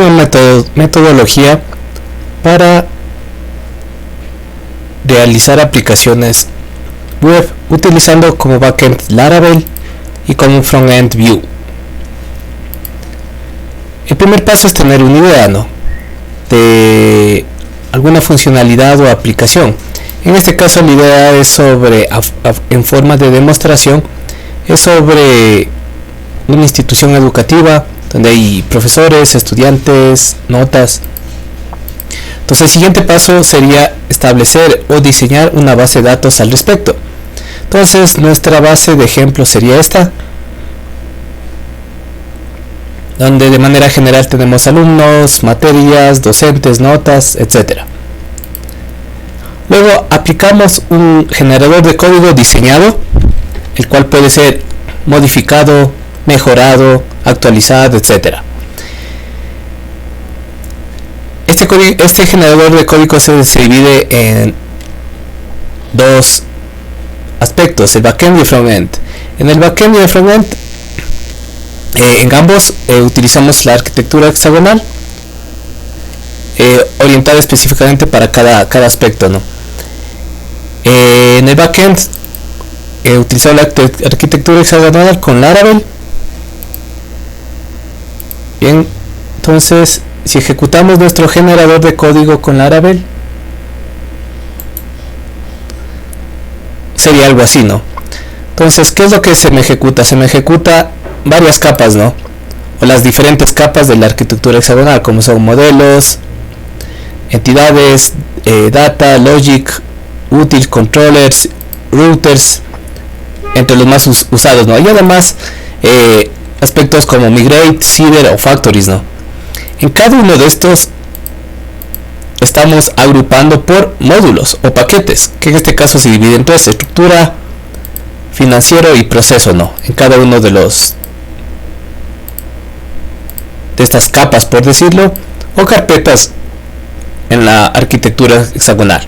es una metodología para realizar aplicaciones web utilizando como backend Laravel y como frontend Vue. El primer paso es tener una idea, ¿no?, de alguna funcionalidad o aplicación. En este caso la idea es sobre, en forma de demostración, es sobre una institución educativa donde hay profesores, estudiantes, notas. Entonces el siguiente paso sería establecer o diseñar una base de datos al respecto. Entonces nuestra base de ejemplo sería esta, donde de manera general tenemos alumnos, materias, docentes, notas, etc. Luego aplicamos un generador de código diseñado, el cual puede ser modificado, mejorado, actualizado, etc. Este generador de código se divide en dos aspectos, el backend y el frontend. En el backend y el frontend, en ambos utilizamos la arquitectura hexagonal, orientada específicamente para cada aspecto, ¿no? En el backend utilizamos la arquitectura hexagonal con Laravel. Bien, entonces si ejecutamos nuestro generador de código con Laravel, sería algo así, ¿no? Entonces, ¿qué es lo que se me ejecuta? Se me ejecuta varias capas, ¿no? O las diferentes capas de la arquitectura hexagonal, como son modelos, entidades, data, logic, util, controllers, routers, entre los más usados, ¿no? Y además aspectos como migrate, seeder o factories, ¿no? En cada uno de estos estamos agrupando por módulos o paquetes, que en este caso se divide en tres: estructura, financiero y proceso, ¿no? En cada uno de estas capas, por decirlo, o carpetas en la arquitectura hexagonal.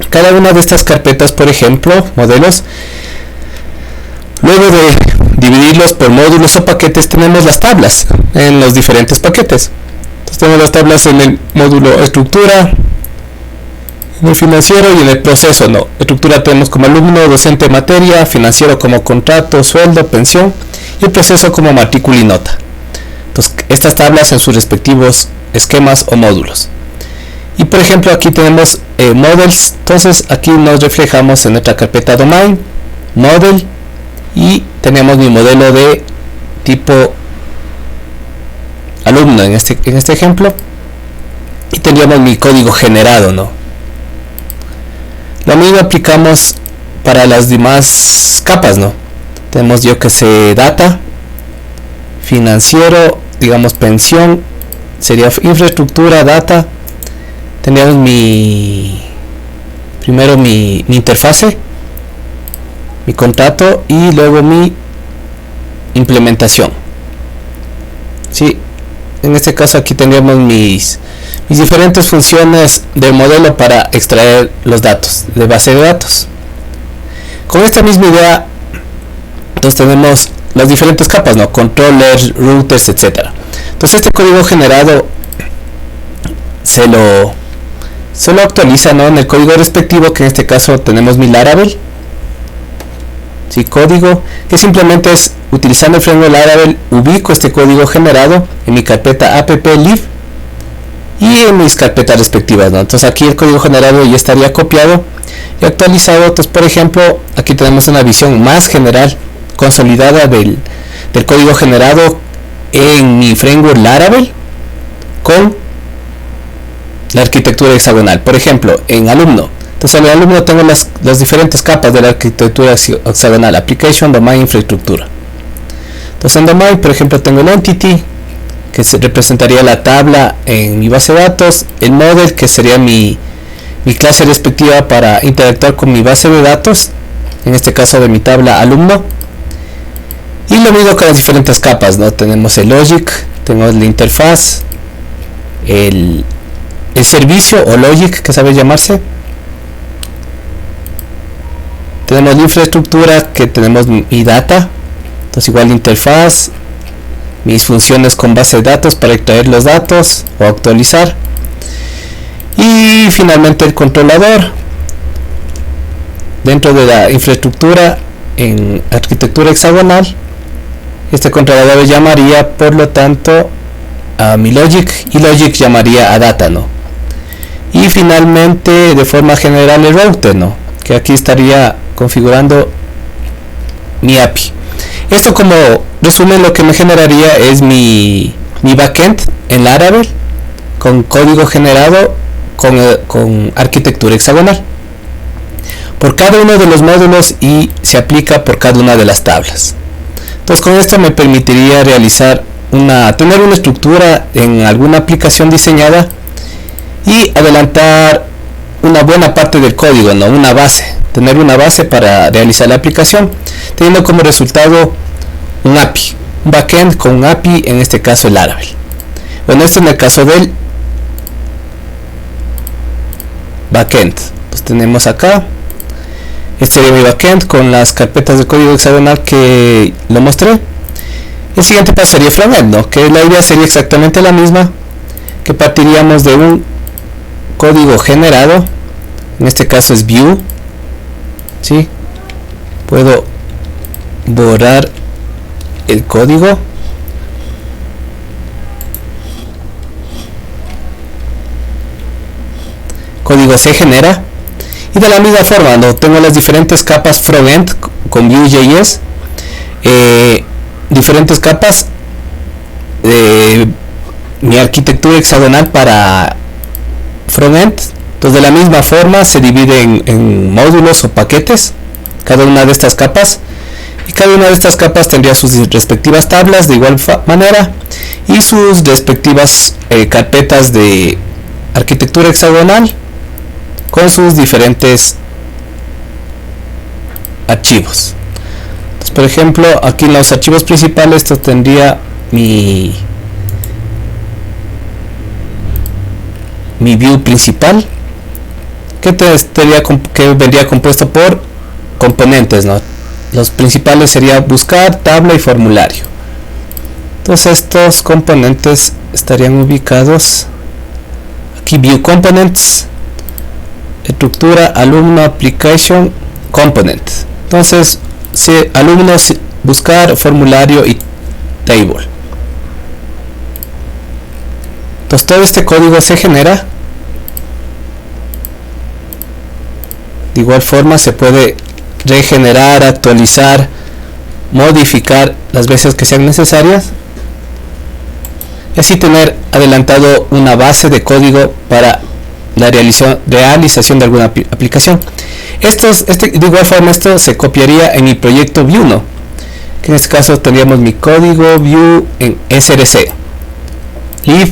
Cada una de estas carpetas, por ejemplo, modelos, luego de dividirlos por módulos o paquetes, tenemos las tablas en los diferentes paquetes. Entonces tenemos las tablas en el módulo estructura, en el financiero y en el proceso, ¿no? Estructura tenemos como alumno, docente, materia; financiero como contrato, sueldo, pensión; y el proceso como matrícula y nota. Entonces estas tablas en sus respectivos esquemas o módulos. Y por ejemplo aquí tenemos models. Entonces aquí nos reflejamos en nuestra carpeta domain, model, y tenemos mi modelo de tipo alumno en este ejemplo, y tendríamos mi código generado, ¿no? Lo mismo aplicamos para las demás capas, ¿no? Tenemos, yo que sé, data, financiero, digamos pensión, sería infraestructura, data. Tendríamos primero mi interfase, mi contrato, y luego mi implementación. ¿Sí? En este caso aquí tendríamos mis diferentes funciones del modelo para extraer los datos de base de datos. Con esta misma idea, entonces tenemos las diferentes capas, ¿no? Controllers, routers, etc. Entonces este código generado se lo actualiza, ¿no?, en el código respectivo, que en este caso tenemos mi Laravel. ¿Sí? Código que simplemente es, utilizando el framework Laravel, ubico este código generado en mi carpeta app.lib y en mis carpetas respectivas, ¿no? Entonces aquí el código generado ya estaría copiado y actualizado. Entonces, por ejemplo, aquí tenemos una visión más general, consolidada del código generado en mi framework Laravel con la arquitectura hexagonal. Por ejemplo, en alumno, entonces en el alumno tengo las diferentes capas de la arquitectura hexagonal: application, domain, infraestructura. Entonces en domain, por ejemplo, tengo el entity, que representaría la tabla en mi base de datos; el model, que sería mi clase respectiva para interactuar con mi base de datos, en este caso de mi tabla alumno. Y lo mismo con las diferentes capas, ¿no? Tenemos el logic, tenemos la interfaz, el servicio o logic, que sabe llamarse. Tenemos la infraestructura, que tenemos mi data, entonces igual la interfaz, mis funciones con base de datos para extraer los datos o actualizar, y finalmente el controlador dentro de la infraestructura en arquitectura hexagonal. Este controlador le llamaría por lo tanto a mi logic, y logic llamaría a data, ¿no? Y finalmente de forma general el router, ¿no? Que aquí estaría configurando mi API. Esto como resumen lo que me generaría es mi backend en Laravel con código generado con arquitectura hexagonal por cada uno de los módulos, y se aplica por cada una de las tablas. Entonces con esto me permitiría realizar tener una estructura en alguna aplicación diseñada y adelantar una buena parte del código, ¿no? Tener una base para realizar la aplicación, teniendo como resultado un API, un backend con un API, en este caso el Laravel. Bueno, esto en el caso del backend. Pues tenemos acá, este sería mi backend con las carpetas de código hexagonal que lo mostré. El siguiente paso sería frontend, ¿no? Que la idea sería exactamente la misma, que partiríamos de un código generado, en este caso es Vue, ¿sí? Puedo borrar el código, se genera, y de la misma forma, ¿no? Tengo las diferentes capas frontend con Vue.js, diferentes capas de mi arquitectura hexagonal para frontend. Entonces de la misma forma se divide en módulos o paquetes cada una de estas capas, y cada una de estas capas tendría sus respectivas tablas de igual manera y sus respectivas carpetas de arquitectura hexagonal con sus diferentes archivos. Entonces, por ejemplo, aquí en los archivos principales esto tendría mi view principal, que vendría compuesto por componentes, ¿no? Los principales sería buscar, tabla y formulario. Entonces estos componentes estarían ubicados aquí: view components, estructura, alumno, application, component. Entonces alumnos, buscar, formulario y table. Entonces todo este código se genera. De igual forma se puede regenerar, actualizar, modificar las veces que sean necesarias, y así tener adelantado una base de código para la realización de alguna aplicación. De igual forma esto se copiaría en mi proyecto Vue, ¿no? Que en este caso tendríamos mi código Vue en src, y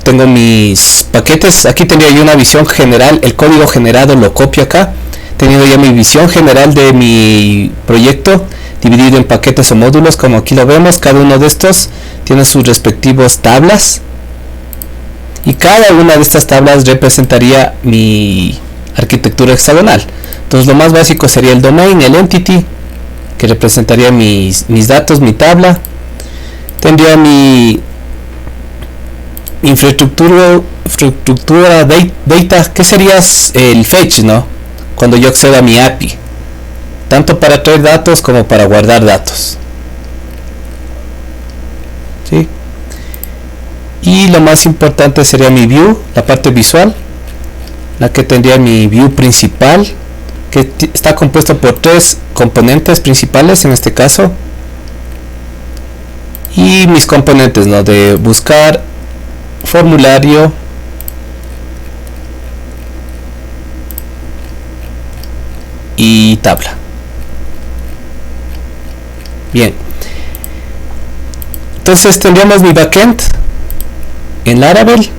tengo mis paquetes. Aquí tendría yo una visión general, el código generado lo copio acá, teniendo ya mi visión general de mi proyecto dividido en paquetes o módulos, como aquí lo vemos. Cada uno de estos tiene sus respectivos tablas, y cada una de estas tablas representaría mi arquitectura hexagonal. Entonces lo más básico sería el domain, el entity, que representaría mis datos, mi tabla. Tendría mi infraestructura data, que sería el fetch, ¿no? Cuando yo accedo a mi API, tanto para traer datos como para guardar datos, ¿sí? Y lo más importante sería mi view, la parte visual, la que tendría mi view principal, que está compuesto por 3 componentes principales en este caso, y mis componentes, ¿no? De buscar, formulario y tabla. Bien, entonces tendríamos mi backend en Laravel.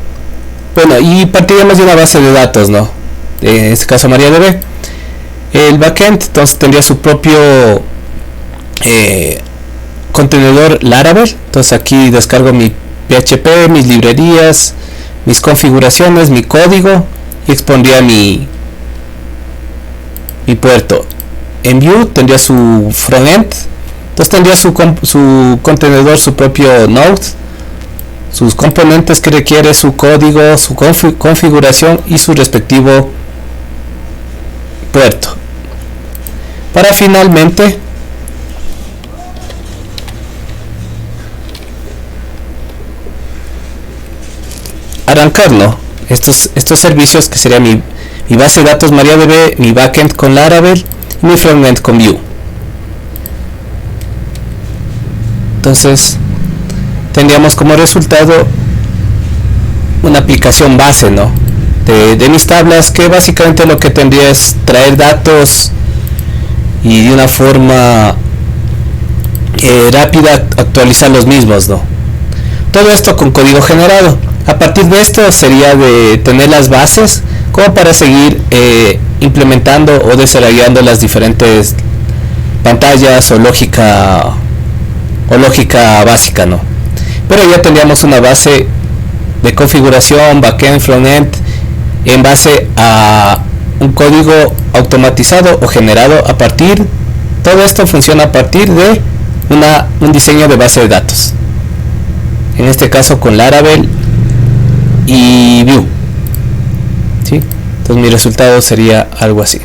Bueno, y partiríamos de una base de datos, ¿no? En este caso MariaDB. El backend entonces tendría su propio contenedor Laravel. Entonces aquí descargo mi PHP, mis librerías, mis configuraciones, mi código, y expondría mi puerto. En Vue tendría su frontend. Entonces tendría su contenedor, su propio node, sus componentes que requiere, su código, su configuración y su respectivo puerto, para finalmente arrancarlo estos servicios, que sería mi base de datos MariaDB, mi backend con Laravel y mi frontend con Vue. Entonces tendríamos como resultado una aplicación base, ¿no?, de mis tablas, que básicamente lo que tendría es traer datos y de una forma rápida actualizar los mismos, ¿no? Todo esto con código generado. A partir de esto sería de tener las bases como para seguir implementando o desarrollando las diferentes pantallas o lógica básica, ¿no? Pero ya tendríamos una base de configuración, backend, frontend, en base a un código automatizado o generado a partir, todo esto funciona a partir de un diseño de base de datos, en este caso con Laravel y Vue, ¿sí? Entonces mi resultado sería algo así.